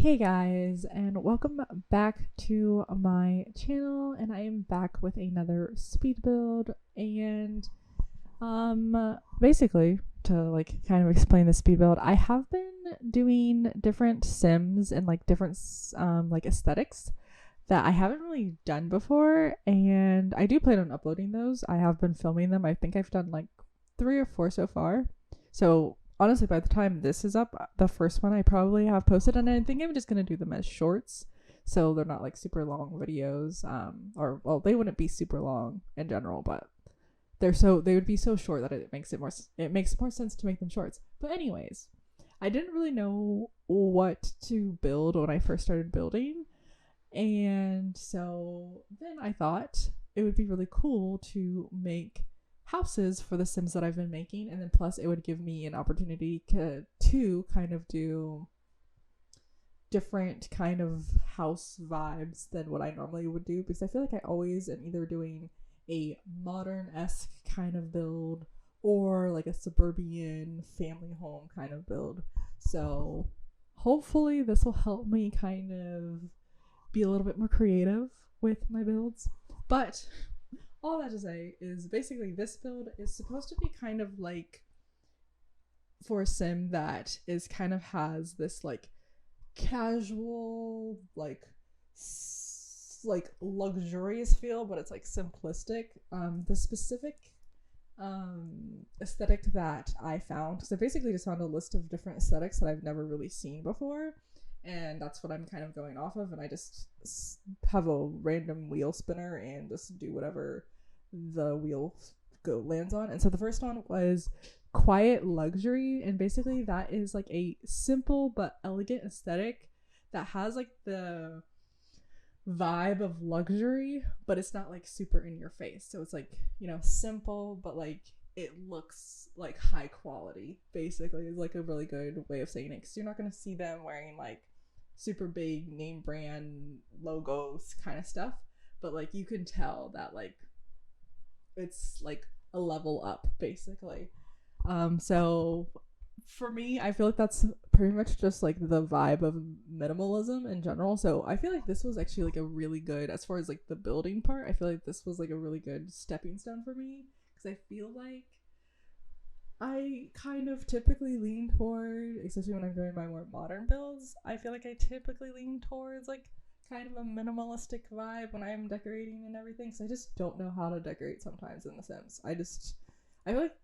Hey guys, and welcome back to my channel, and I am back with another speed build. And basically, to like kind of explain the speed build, I have been doing different sims and like different like aesthetics that I haven't really done before, and I do plan on uploading those. I have been filming them. I think I've done like 3 or 4 so far. So honestly, by the time this is up, the first one I probably have posted, and I think I'm just gonna do them as shorts, so they're not like super long videos. Or well, they wouldn't be super long in general, but they would be so short that it makes more sense to make them shorts. But anyways, I didn't really know what to build when I first started building, and so then I thought it would be really cool to make houses for the Sims that I've been making, and then plus it would give me an opportunity to kind of do different kind of house vibes than what I normally would do, because I feel like I always am either doing a modern-esque kind of build or like a suburban family home kind of build. So hopefully this will help me kind of be a little bit more creative with my builds. But all that to say is basically this build is supposed to be kind of like for a sim that is kind of has this like casual like luxurious feel, but it's like simplistic. The specific aesthetic that I found, because I basically just found a list of different aesthetics that I've never really seen before, and that's what I'm kind of going off of, and I just have a random wheel spinner and just do whatever the wheel lands on. And so the first one was quiet luxury, and basically that is like a simple but elegant aesthetic that has like the vibe of luxury, but it's not like super in your face. So it's like, simple, but like it looks like high quality, basically, is like a really good way of saying it, because you're not going to see them wearing like super big name brand logos kind of stuff, but like you can tell that like it's like a level up, basically. So for me, I feel like that's pretty much just like the vibe of minimalism in general. So I feel like this was actually like a really good, as far as like the building part, I feel like this was like a really good stepping stone for me, because I feel like I kind of typically lean toward, especially when I'm doing my more modern builds, I feel like I typically lean towards like kind of a minimalistic vibe when I'm decorating and everything. So I just don't know how to decorate sometimes in The Sims. I feel like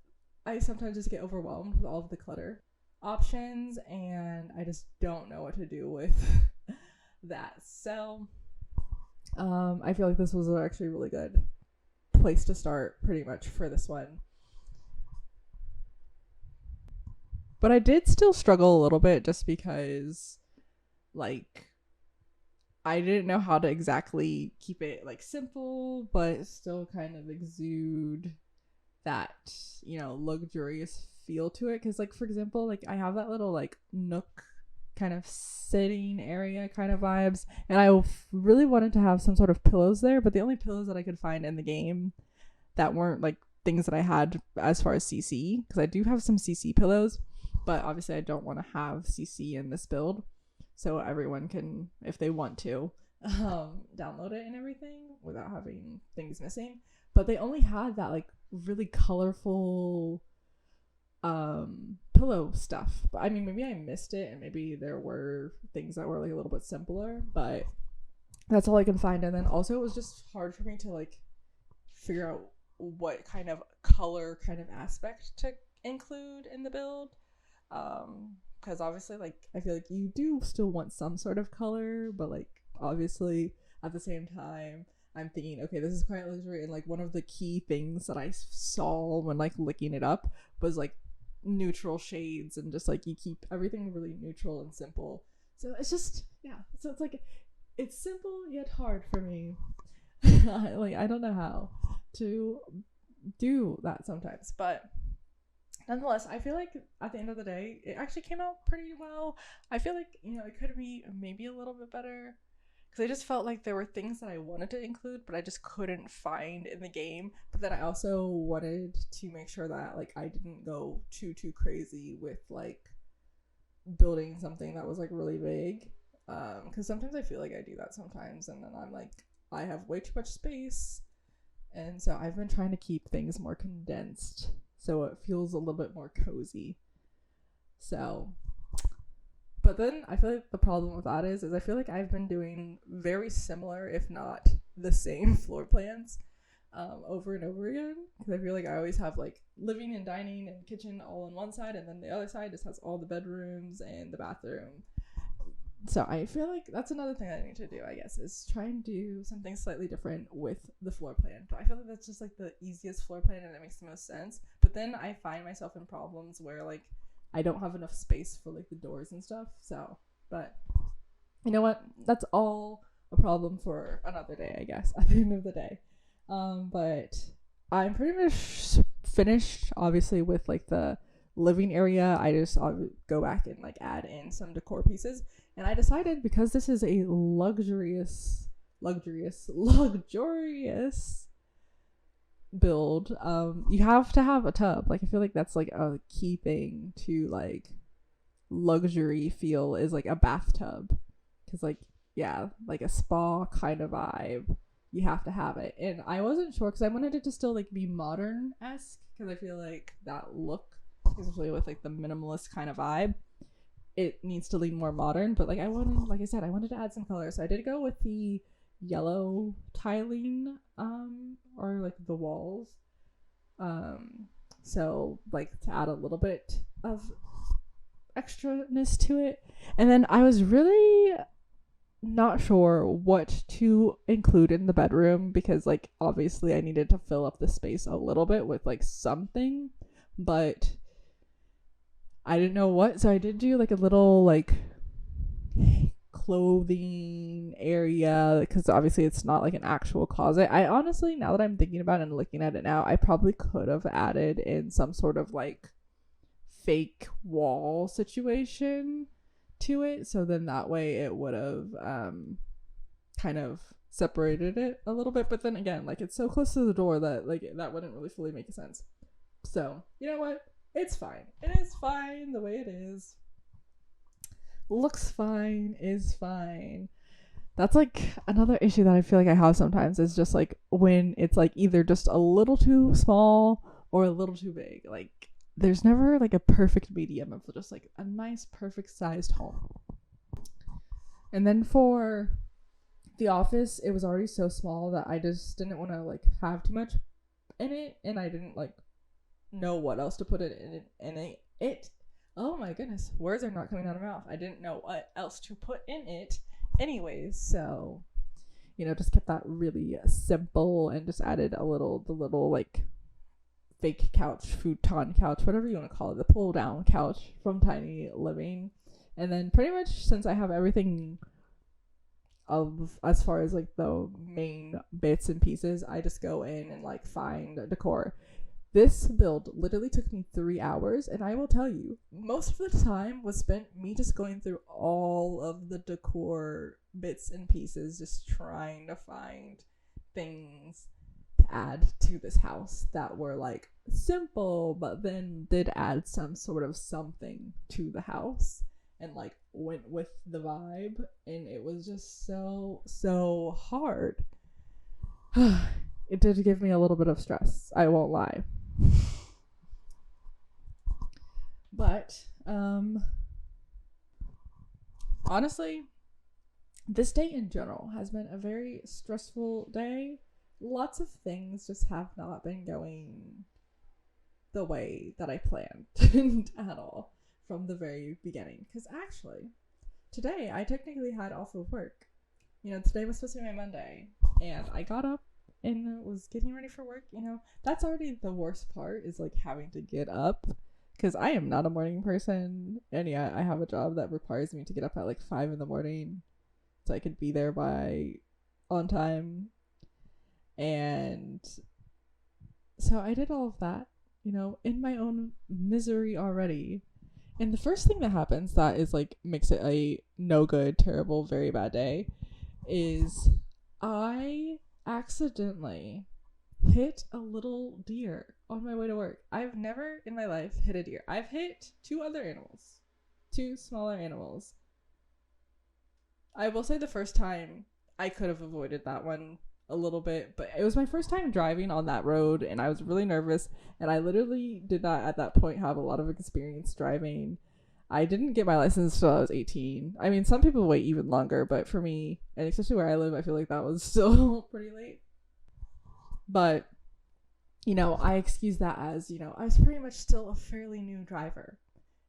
I sometimes just get overwhelmed with all of the clutter options, and I just don't know what to do with that. So I feel like this was actually a really good place to start pretty much for this one. But I did still struggle a little bit, just because like I didn't know how to exactly keep it like simple but still kind of exude that, luxurious feel to it. Because like, for example, like I have that little like nook kind of sitting area kind of vibes, and I really wanted to have some sort of pillows there, but the only pillows that I could find in the game that weren't like things that I had as far as CC, because I do have some CC pillows, but obviously I don't want to have CC in this build, so everyone can, if they want to, download it and everything without having things missing. But they only had that like really colorful pillow stuff. But I mean, maybe I missed it, and maybe there were things that were like a little bit simpler, but that's all I can find. And then also it was just hard for me to like figure out what kind of color kind of aspect to include in the build, because obviously like I feel like you do still want some sort of color, but like obviously at the same time I'm thinking, okay, this is quiet luxury, and like one of the key things that I saw when like looking it up was like neutral shades, and just like you keep everything really neutral and simple. So it's just, yeah, so it's like it's simple yet hard for me. Like I don't know how to do that sometimes, but nonetheless, I feel like at the end of the day it actually came out pretty well. I feel like, it could be maybe a little bit better, because I just felt like there were things that I wanted to include but I just couldn't find in the game. But then I also wanted to make sure that like I didn't go too crazy with like building something that was like really big. Because sometimes I feel like I do that sometimes, and then I'm like, I have way too much space, and so I've been trying to keep things more condensed so it feels a little bit more cozy. So, but then I feel like the problem with that is I feel like I've been doing very similar, if not the same, floor plans over and over again, because I feel like I always have like living and dining and kitchen all on one side, and then the other side just has all the bedrooms and the bathroom. So I feel like that's another thing I need to do, I guess, is try and do something slightly different with the floor plan. But I feel like that's just like the easiest floor plan and it makes the most sense. But then I find myself in problems where like I don't have enough space for like the doors and stuff. So, but you know what? That's all a problem for another day, I guess, at the end of the day. But I'm pretty much finished, obviously, with like the living area. I'll go back and like add in some decor pieces. And I decided, because this is a luxurious build, you have to have a tub. Like I feel like that's like a key thing to like luxury feel, is like a bathtub. Because like, yeah, like a spa kind of vibe, you have to have it. And I wasn't sure because I wanted it to still like be modern-esque, because I feel like that look, especially with like the minimalist kind of vibe, it needs to lean more modern. But like I wanted to add some color, so I did go with the yellow tiling, or like the walls, so like to add a little bit of extraness to it. And then I was really not sure what to include in the bedroom, because like obviously I needed to fill up the space a little bit with like something, but I didn't know what. So I did do like a little like clothing area, because obviously it's not like an actual closet. I honestly, now that I'm thinking about it and looking at it now, I probably could have added in some sort of like fake wall situation to it, so then that way it would have kind of separated it a little bit. But then again, like it's so close to the door that like that wouldn't really fully make sense. So you know what, it's fine. It is fine the way it is. Looks fine, is fine. That's like another issue that I feel like I have sometimes, is just like when it's like either just a little too small or a little too big. Like there's never like a perfect medium of just like a nice perfect sized home. And then for the office, it was already so small that I just didn't want to like have too much in it, and I didn't like know what else to put it in it. Oh my goodness, words are not coming out of my mouth. I didn't know what else to put in it anyways, so just kept that really simple and just added the little like fake couch, futon couch, whatever you want to call it, the pull down couch from Tiny Living. And then pretty much, since I have everything of as far as like the main bits and pieces, I just go in and like find decor. This build literally took me 3 hours, and I will tell you, most of the time was spent me just going through all of the decor bits and pieces, just trying to find things to add to this house that were like simple, but then did add some sort of something to the house and like went with the vibe. And it was just so hard. It did give me a little bit of stress, I won't lie. But honestly, this day in general has been a very stressful day. Lots of things just have not been going the way that I planned at all from the very beginning. Because actually, today I technically had off of work. Today was supposed to be my Monday, and I got up and was getting ready for work. That's already the worst part, is like having to get up, because I am not a morning person. And yeah, I have a job that requires me to get up at like 5 in the morning so I could be there on time. And so I did all of that, in my own misery already. And the first thing that happens that is like makes it a no good, terrible, very bad day is I accidentally hit a little deer on my way to work. I've never in my life hit a deer. I've hit two smaller animals. I will say the first time I could have avoided that one a little bit, but it was my first time driving on that road and I was really nervous, and I literally did not at that point have a lot of experience driving. I didn't get my license until I was 18. I mean, some people wait even longer, but for me, and especially where I live, I feel like that was still pretty late. But, you know, I excuse that as, you know, I was pretty much still a fairly new driver.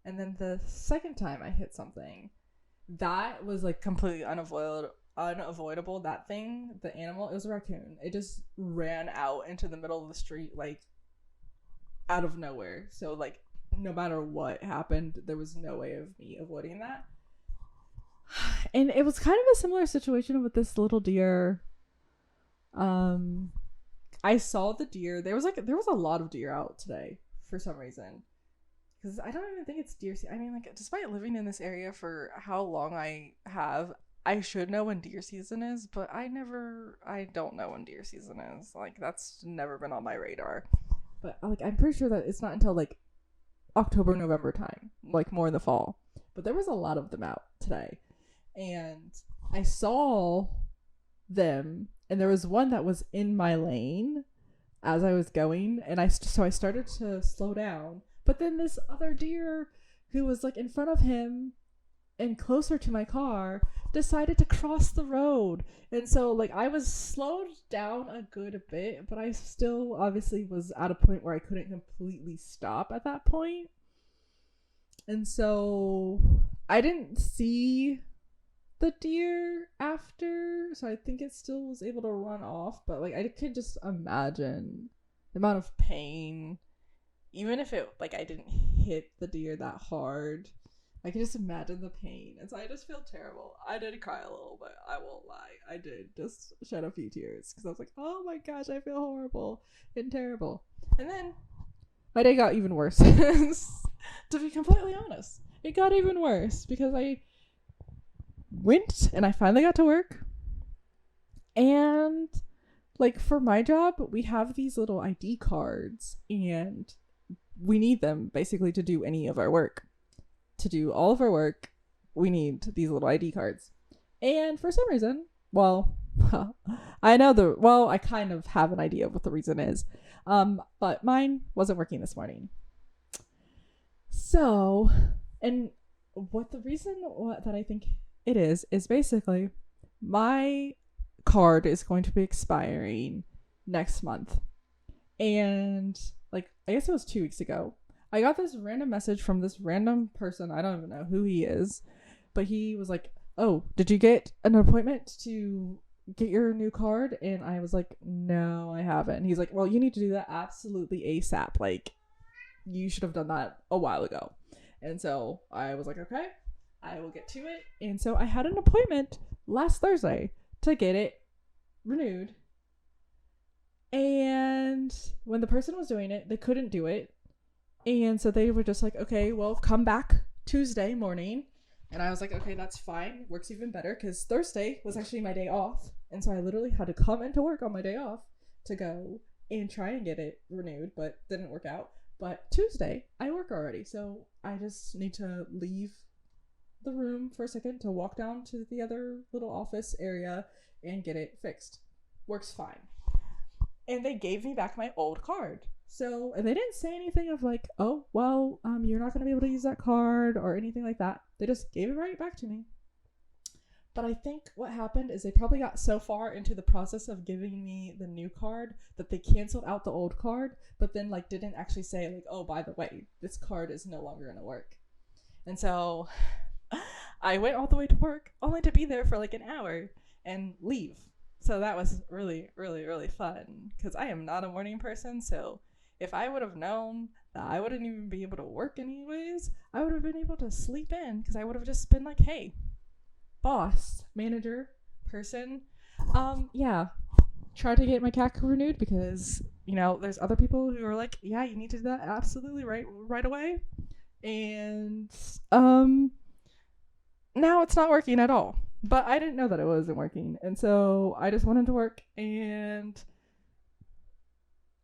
And then the second time I hit something, that was like completely unavoidable. That thing, the animal, it was a raccoon. It just ran out into the middle of the street, like, out of nowhere. So, like, no matter what happened, there was no way of me avoiding that. And it was kind of a similar situation with this little deer. I saw the deer. There was a lot of deer out today for some reason. Because I don't even think it's deer season. I mean, like, despite living in this area for how long I have, I should know when deer season is, but I don't know when deer season is. Like, that's never been on my radar. But, like, I'm pretty sure that it's not until, like, October, November time, like, more in the fall. But there was a lot of them out today. And I saw them, and there was one that was in my lane as I was going, and so I started to slow down. But then this other deer who was like in front of him and closer to my car decided to cross the road. And so like I was slowed down a good bit, but I still obviously was at a point where I couldn't completely stop at that point. And so I didn't see the deer after, so I think it still was able to run off, but like I could just imagine the amount of pain. Even if it, like, I didn't hit the deer that hard, I can just imagine the pain. And so I just feel terrible. I did cry a little bit. I won't lie. I did just shed a few tears because I was like, oh my gosh, I feel horrible and terrible. And then my day got even worse. To be completely honest, it got even worse because I went and I finally got to work. And, like, for my job, we have these little ID cards, and we need them basically to do any of our work. To do all of our work, we need these little ID cards. And for some reason, well, I kind of have an idea of what the reason is. But mine wasn't working this morning. So, and what the reason that I think it is basically my card is going to be expiring next month. And like, I guess it was 2 weeks ago, I got this random message from this random person. I don't even know who he is, but he was like, oh, did you get an appointment to get your new card? And I was like, no, I haven't. And he's like, well, you need to do that absolutely ASAP. Like, you should have done that a while ago. And so I was like, okay, I will get to it. And so I had an appointment last Thursday to get it renewed. And when the person was doing it, they couldn't do it. And so they were just like, okay, well, come back Tuesday morning. And I was like, okay, that's fine. Works even better because Thursday was actually my day off. And so I literally had to come into work on my day off to go and try and get it renewed, but didn't work out. But Tuesday, I work already. So I just need to leave the room for a second to walk down to the other little office area and get it fixed. Works fine. And they gave me back my old card. So, and they didn't say anything of like, oh, well, you're not going to be able to use that card or anything like that. They just gave it right back to me. But I think what happened is they probably got so far into the process of giving me the new card that they canceled out the old card, but then like didn't actually say like, oh, by the way, this card is no longer going to work. And so I went all the way to work only to be there for like an hour and leave. So that was really, really, really fun because I am not a morning person. So if I would have known that I wouldn't even be able to work anyways, I would have been able to sleep in because I would have just been like, hey, boss, manager, person, yeah, try to get my CAC renewed because, you know, there's other people who are like, yeah, you need to do that absolutely right away. And now it's not working at all. But I didn't know that it wasn't working. And so I just went into work and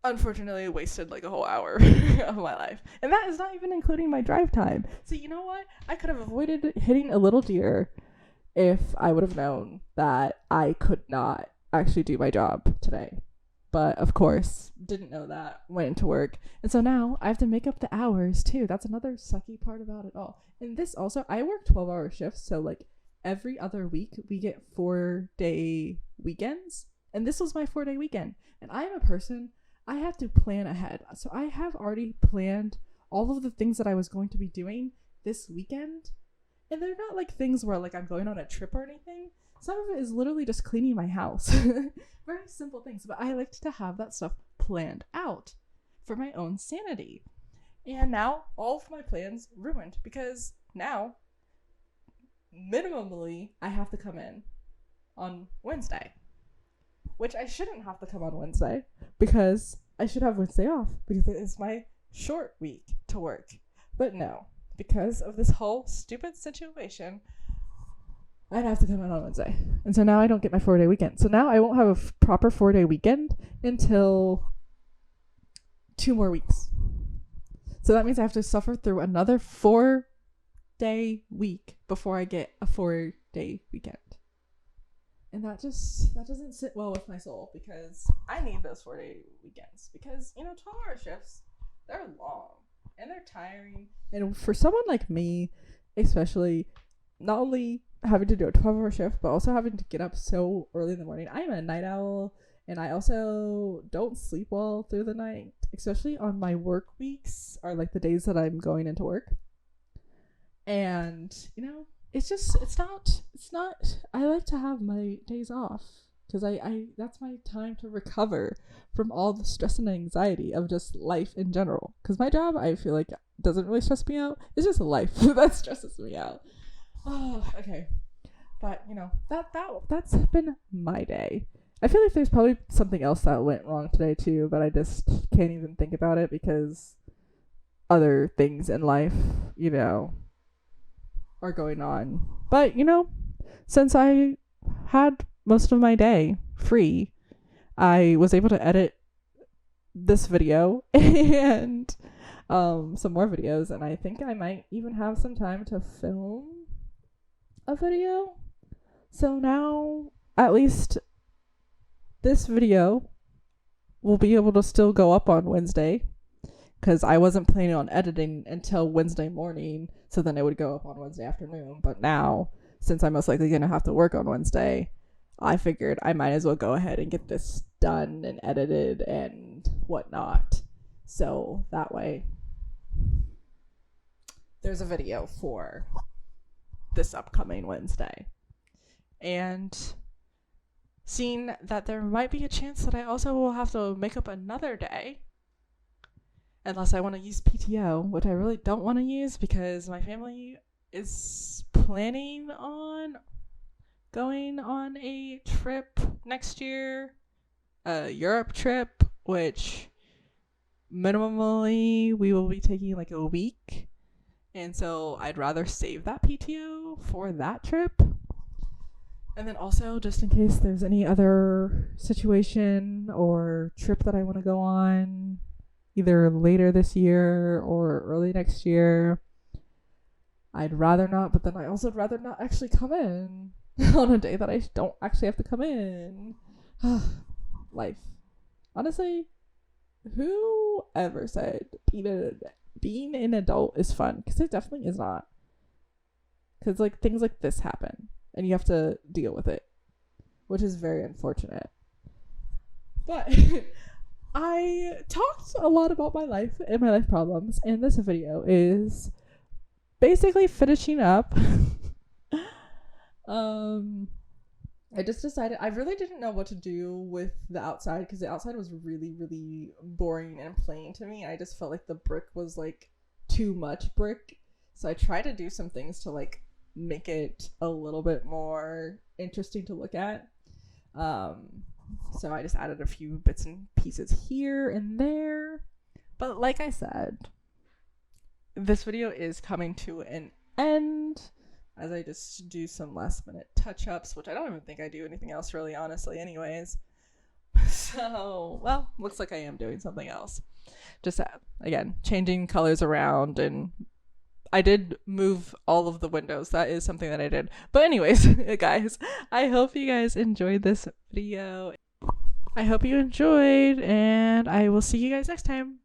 unfortunately wasted like a whole hour of my life. And that is not even including my drive time. So you know what? I could have avoided hitting a little deer if I would have known that I could not actually do my job today. But of course, didn't know that, went into work. And so now I have to make up the hours too. That's another sucky part about it all. And this also, I work 12-hour shifts. So like every other week we get 4-day weekends. And this was my 4-day weekend. And I'm a person, I have to plan ahead. So I have already planned all of the things that I was going to be doing this weekend. And they're not like things where like I'm going on a trip or anything. Some of it is literally just cleaning my house. Very simple things. But I like to have that stuff planned out for my own sanity. And now all of my plans ruined because now minimally I have to come in on Wednesday. Which I shouldn't have to come on Wednesday because I should have Wednesday off because it is my short week to work. But no, because of this whole stupid situation, I'd have to come in on Wednesday. And so now I don't get my 4-day weekend. So now I won't have a proper 4-day weekend until 2 more weeks. So that means I have to suffer through another 4-day week before I get a 4-day weekend. And that doesn't sit well with my soul because I need those 4-day weekends because, 12-hour shifts, they're long and they're tiring. And for someone like me, especially, not only having to do a 12-hour shift, but also having to get up so early in the morning. I am a night owl, and I also don't sleep well through the night, especially on my work weeks or like the days that I'm going into work. And, it's not, I like to have my days off because I that's my time to recover from all the stress and anxiety of just life in general. Because my job, I feel like, doesn't really stress me out. It's just life that stresses me out. Oh, okay. But, that's been my day. I feel like there's probably something else that went wrong today too, but I just can't even think about it because other things in life, are going on. But, since I had most of my day free, I was able to edit this video and some more videos, and I think I might even have some time to film a video. So now at least this video will be able to still go up on Wednesday because I wasn't planning on editing until Wednesday morning, so then it would go up on Wednesday afternoon. But now, since I'm most likely going to have to work on Wednesday, I figured I might as well go ahead and get this done and edited and whatnot. So that way there's a video for this upcoming Wednesday. And seeing that there might be a chance that I also will have to make up another day, unless I want to use PTO, which I really don't want to use because my family is planning on going on a trip next year, a Europe trip, which minimally we will be taking like a week. And so I'd rather save that PTO for that trip. And then also, just in case there's any other situation or trip that I want to go on, either later this year or early next year, I'd rather not, but then I also would rather not actually come in on a day that I don't actually have to come in. Life. Honestly, who ever said being an adult is fun? Because it definitely is not. Because like things like this happen and you have to deal with it, which is very unfortunate. But I talked a lot about my life and my life problems, and this video is basically finishing up. I just decided I really didn't know what to do with the outside because the outside was really, really boring and plain to me. I just felt like the brick was like too much brick. So I tried to do some things to like make it a little bit more interesting to look at. So I just added a few bits and pieces here and there. But like I said, this video is coming to an end as I just do some last minute touch-ups, which I don't even think I do anything else really, honestly, anyways. So, well, looks like I am doing something else. Just, again, changing colors around and I did move all of the windows. That is something that I did. But anyways, guys, I hope you guys enjoyed this video. I hope you enjoyed, and I will see you guys next time.